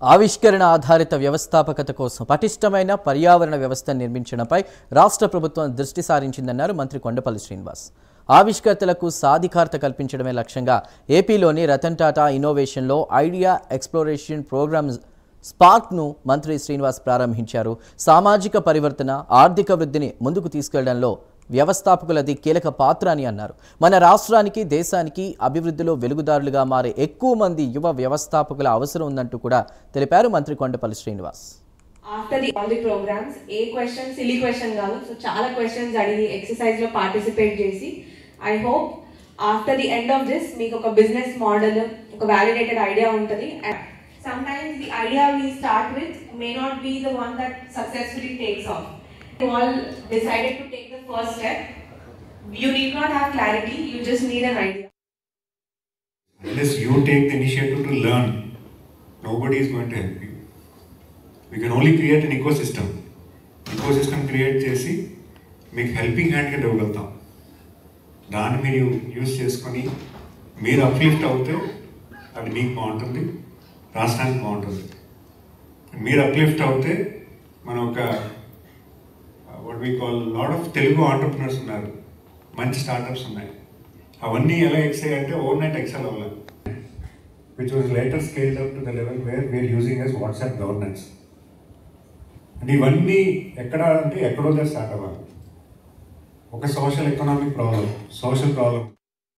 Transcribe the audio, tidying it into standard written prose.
ఆవిష్కరణ ఆధారిత వ్యవస్థాపకత కోసం పటిష్టమైన పర్యావరణ వ్యవస్థను నిర్మించడంపై రాష్ట్ర ప్రభుత్వం దృష్టి సారించిందన్నారు మంత్రి కొండపల్లి శ్రీనివాస్. ఆవిష్కర్తలకు సాధికారత కల్పించడమే లక్ష్యంగా ఏపీలోని రతన్ టాటా ఇన్నోవేషన్లో ఐడియా ఎక్స్‌ప్లోరేషన్ ప్రోగ్రామ్ స్పార్క్ను మంత్రి శ్రీనివాస్ ప్రారంభించారు. సామాజిక పరివర్తన, ఆర్థిక వృద్ధిని ముందుకు తీసుకెళ్లడంలో వ్యవస్థాపకులది కీలక పాత్ర అని అన్నారు. మన రాష్ట్రానికి, దేశానికి అభివృద్ధిలో వెలుగుదారులుగా మారే ఎక్కువ మంది యువ వ్యవస్థాపకుల అవసరం ఉందంటూ కూడా తెలిపారు మంత్రి Kondapalli Srinivas. After all the programs, a question, silly question కాదు, so చాలా questions అడిగి exercise లో participate చేసి, I hope after the end of this మీకు ఒక business model, ఒక validated idea ఉంటుంది. Sometimes the idea we start with may not be the one that successfully takes off. You all decided to take the first step. You need not have clarity, you just need an idea. Unless you take the initiative to learn, nobody is going to help you. We can only create an ecosystem. Ecosystem create చేసి మీకు helping హ్యాండ్గా ఇవ్వగలుగుతాం. దాన్ని మీరు use చేసుకొని మీరు uplift అవుతే అది మీకు బాగుంటుంది, రాష్ట్రానికి బాగుంటుంది. మీరు అప్లిఫ్ట్ అవుతే మనం ఒక what we call lot of Telugu entrepreneurs ఉన్నారు, మంచి స్టార్టప్స్ ఉన్నాయి. అవన్నీ ఎలా ఎక్సెల్ అంటే ఓవర్ నైట్ ఎక్సెల్ అవ్వాలి, which was later scaled up to the level where we are using as WhatsApp governance. అంటే ఇవన్నీ ఎక్కడ అంటే ఎక్కడో స్టార్ట్ అవ్వాలి. ఒక social economic problem, social problem